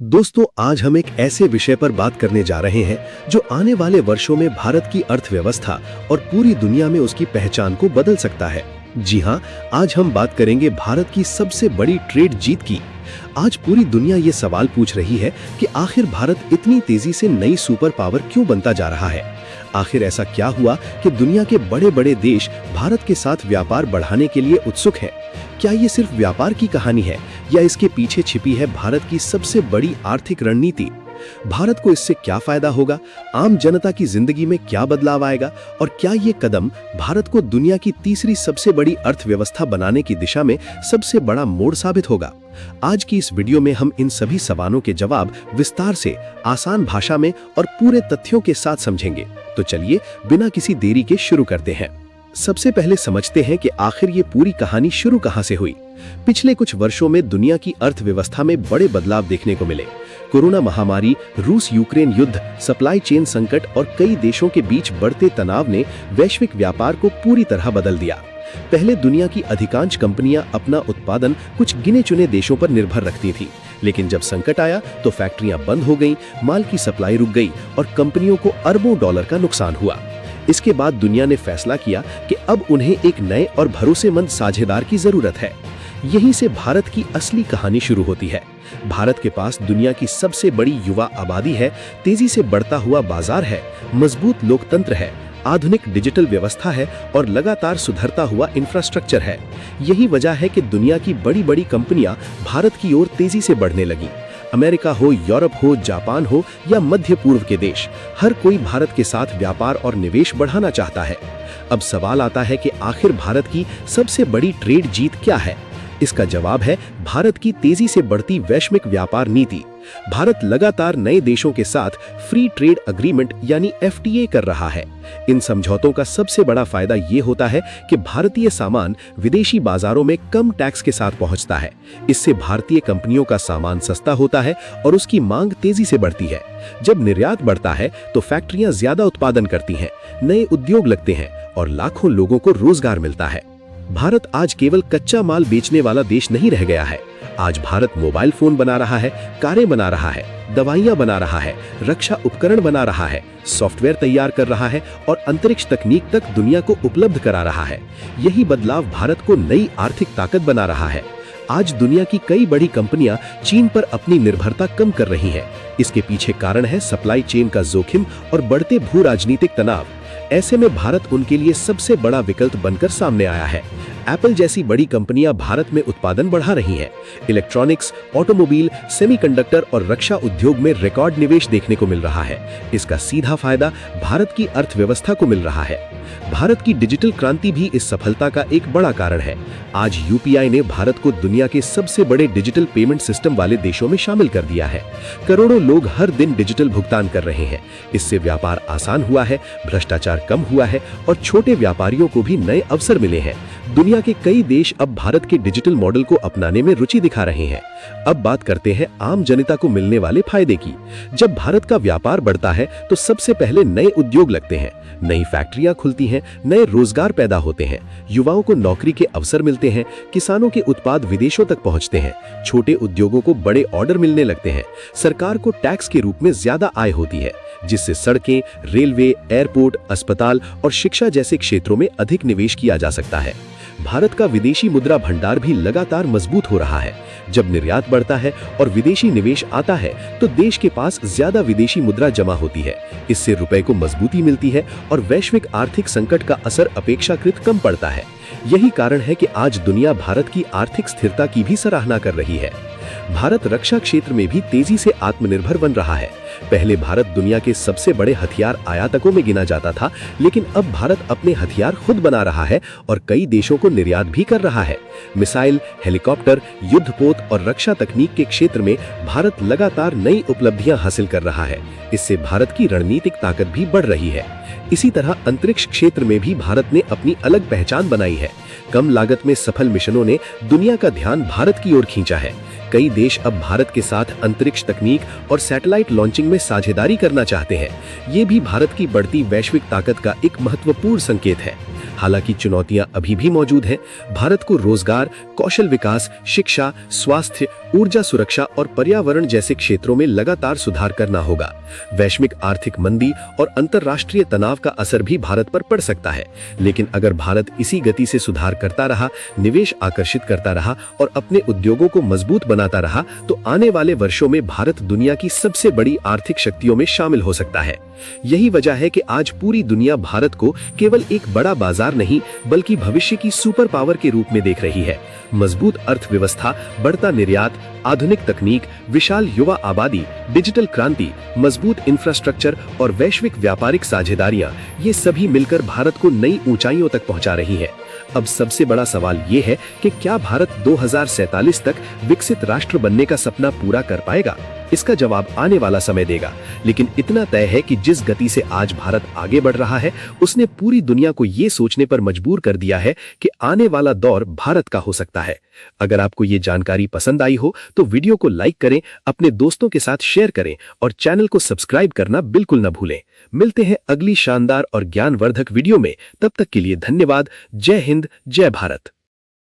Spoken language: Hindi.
दोस्तों, आज हम एक ऐसे विषय पर बात करने जा रहे हैं जो आने वाले वर्षों में भारत की अर्थव्यवस्था और पूरी दुनिया में उसकी पहचान को बदल सकता है। जी हाँ, आज हम बात करेंगे भारत की सबसे बड़ी ट्रेड जीत की। आज पूरी दुनिया ये सवाल पूछ रही है कि आखिर भारत इतनी तेजी से नई सुपर पावर क्यों बनता जा रहा है। आखिर ऐसा क्या हुआ कि दुनिया के बड़े बड़े देश भारत के साथ व्यापार बढ़ाने के लिए उत्सुक हैं? क्या ये सिर्फ व्यापार की कहानी है या इसके पीछे छिपी है भारत की सबसे बड़ी आर्थिक रणनीति? भारत को इससे क्या फायदा होगा? आम जनता की जिंदगी में क्या बदलाव आएगा? और क्या ये कदम भारत को दुनिया की तीसरी सबसे बड़ी अर्थव्यवस्था बनाने की दिशा में सबसे बड़ा मोड़ साबित होगा? आज की इस वीडियो में हम इन सभी सवालों के जवाब विस्तार से, आसान भाषा में और पूरे तथ्यों के साथ समझेंगे। तो चलिए बिना किसी देरी के शुरू करते हैं। सबसे पहले समझते हैं कि आखिर ये पूरी कहानी शुरू कहां से हुई। पिछले कुछ वर्षों में दुनिया की अर्थव्यवस्था में बड़े बदलाव देखने को मिले। कोरोना महामारी, रूस यूक्रेन युद्ध, सप्लाई चेन संकट और कई देशों के बीच बढ़ते तनाव ने वैश्विक व्यापार को पूरी तरह बदल दिया। पहले दुनिया की अधिकांश कंपनियां अपना उत्पादन कुछ गिने चुने देशों पर निर्भर रखती थीं, लेकिन जब संकट आया तो फैक्ट्रियां बंद हो गईं, माल की सप्लाई रुक गई और कंपनियों को अरबों डॉलर का नुकसान हुआ। इसके बाद दुनिया ने फैसला किया कि अब उन्हें एक नए और भरोसेमंद साझेदार की जरूरत है। यहीं से भारत की असली कहानी शुरू होती है। भारत के पास दुनिया की सबसे बड़ी युवा आबादी है, तेजी से बढ़ता हुआ बाजार है, मजबूत लोकतंत्र है, आधुनिक डिजिटल व्यवस्था है और लगातार सुधरता हुआ इंफ्रास्ट्रक्चर है। यही वजह है कि दुनिया की बड़ी बड़ी कंपनियां भारत की ओर तेजी से बढ़ने लगी। अमेरिका हो, यूरोप हो, जापान हो या मध्य पूर्व के देश, हर कोई भारत के साथ व्यापार और निवेश बढ़ाना चाहता है। अब सवाल आता है कि आखिर भारत की सबसे बड़ी ट्रेड जीत क्या है? इसका जवाब है भारत की तेजी से बढ़ती वैश्विक व्यापार नीति। भारत लगातार नए देशों के साथ फ्री ट्रेड एग्रीमेंट यानी FTA कर रहा है। इन समझौतों का सबसे बड़ा फायदा ये होता है कि भारतीय सामान विदेशी बाजारों में कम टैक्स के साथ पहुंचता है। इससे भारतीय कंपनियों का सामान सस्ता होता है और उसकी मांग तेजी से बढ़ती है। जब निर्यात बढ़ता है तो फैक्ट्रियां ज्यादा उत्पादन करती हैं, नए उद्योग लगते हैं और लाखों लोगों को रोजगार मिलता है। भारत आज केवल कच्चा माल बेचने वाला देश नहीं रह गया है। आज भारत मोबाइल फोन बना रहा है, कारें बना रहा है, दवाइयां बना रहा है, रक्षा उपकरण बना रहा है, सॉफ्टवेयर तैयार कर रहा है और अंतरिक्ष तकनीक तक दुनिया को उपलब्ध करा रहा है। यही बदलाव भारत को नई आर्थिक ताकत बना रहा है। आज दुनिया की कई बड़ी कंपनियां चीन पर अपनी निर्भरता कम कर रही हैं। इसके पीछे कारण है सप्लाई चेन का जोखिम और बढ़ते भू राजनीतिक तनाव। ऐसे में भारत उनके लिए सबसे बड़ा विकल्प बनकर सामने आया है। एप्पल जैसी बड़ी कंपनियां भारत में उत्पादन बढ़ा रही हैं। इलेक्ट्रॉनिक्स, ऑटोमोबाइल, सेमीकंडक्टर और रक्षा उद्योग में रिकॉर्ड निवेश देखने को मिल रहा है। इसका सीधा फायदा भारत की अर्थव्यवस्था को मिल रहा है। भारत की डिजिटल क्रांति भी इस सफलता का एक बड़ा कारण है। आज UPI ने भारत को दुनिया के सबसे बड़े डिजिटल पेमेंट सिस्टम वाले देशों में शामिल कर दिया है। करोड़ों लोग हर दिन डिजिटल भुगतान कर रहे हैं। इससे व्यापार आसान हुआ है, भ्रष्टाचार कम हुआ है और छोटे व्यापारियों को भी नए अवसर मिले हैं। दुनिया के कई देश अब भारत के डिजिटल मॉडल को अपनाने में रुचि दिखा रहे हैं। अब बात करते हैं आम जनता को मिलने वाले फायदे की। जब भारत का व्यापार बढ़ता है तो सबसे पहले नए उद्योग लगते हैं, नई फैक्ट्रियां खुलती हैं, नए रोजगार पैदा होते हैं, युवाओं को नौकरी के अवसर मिलते हैं, किसानों के उत्पाद विदेशों तक पहुंचते हैं, छोटे उद्योगों को बड़े ऑर्डर मिलने लगते हैं, सरकार को टैक्स के रूप में ज्यादा आय होती है, जिससे सड़कें, रेलवे, एयरपोर्ट, अस्पताल और शिक्षा जैसे क्षेत्रों में अधिक निवेश किया जा सकता है। भारत का विदेशी मुद्रा भंडार भी लगातार मजबूत हो रहा है। जब निर्यात बढ़ता है और विदेशी निवेश आता है तो देश के पास ज्यादा विदेशी मुद्रा जमा होती है। इससे रुपए को मजबूती मिलती है और वैश्विक आर्थिक संकट का असर अपेक्षाकृत कम पड़ता है। यही कारण है कि आज दुनिया भारत की आर्थिक स्थिरता की भी सराहना कर रही है। भारत रक्षा क्षेत्र में भी तेजी से आत्मनिर्भर बन रहा है। पहले भारत दुनिया के सबसे बड़े हथियार आयातकों में गिना जाता था, लेकिन अब भारत अपने हथियार खुद बना रहा है और कई देशों को निर्यात भी कर रहा है। मिसाइल, हेलीकॉप्टर, युद्धपोत और रक्षा तकनीक के क्षेत्र में भारत लगातार नई उपलब्धियां हासिल कर रहा है। इससे भारत की रणनीतिक ताकत भी बढ़ रही है। इसी तरह अंतरिक्ष क्षेत्र में भी भारत ने अपनी अलग पहचान बनाई है। कम लागत में सफल मिशनों ने दुनिया का ध्यान भारत की ओर खींचा है। कई देश अब भारत के साथ अंतरिक्ष तकनीक और सैटेलाइट लॉन्चिंग में साझेदारी करना चाहते हैं। ये भी भारत की बढ़ती वैश्विक ताकत का एक महत्वपूर्ण संकेत है। हालांकि चुनौतियां अभी भी मौजूद हैं। भारत को रोजगार, कौशल विकास, शिक्षा, स्वास्थ्य, ऊर्जा सुरक्षा और पर्यावरण जैसे क्षेत्रों में लगातार सुधार करना होगा। वैश्विक आर्थिक मंदी और अंतर्राष्ट्रीय तनाव का असर भी भारत पर पड़ सकता है, लेकिन अगर भारत इसी गति से सुधार करता रहा, निवेश आकर्षित करता रहा और अपने उद्योगों को मजबूत बनाता रहा, तो आने वाले वर्षों में भारत दुनिया की सबसे बड़ी आर्थिक शक्तियों में शामिल हो सकता है। यही वजह है कि आज पूरी दुनिया भारत को केवल एक बड़ा बाजार नहीं, बल्कि भविष्य की सुपर पावर के रूप में देख रही है। मजबूत अर्थव्यवस्था, बढ़ता निर्यात, आधुनिक तकनीक, विशाल युवा आबादी, डिजिटल क्रांति, मजबूत इंफ्रास्ट्रक्चर और वैश्विक व्यापारिक साझेदारियां, ये सभी मिलकर भारत को नई ऊंचाइयों तक पहुंचा रही हैं। अब सबसे बड़ा सवाल ये है कि क्या भारत 2047 तक विकसित राष्ट्र बनने का सपना पूरा कर पाएगा? इसका जवाब आने वाला समय देगा, लेकिन इतना तय है कि जिस गति से आज भारत आगे बढ़ रहा है, उसने पूरी दुनिया को ये सोचने पर मजबूर कर दिया है कि आने वाला दौर भारत का हो सकता है। अगर आपको ये जानकारी पसंद आई हो तो वीडियो को लाइक करें, अपने दोस्तों के साथ शेयर करें और चैनल को सब्सक्राइब करना बिल्कुल न भूलें। मिलते हैं अगली शानदार और ज्ञानवर्धक वीडियो में। तब तक के लिए धन्यवाद। जय हिंद, जय भारत।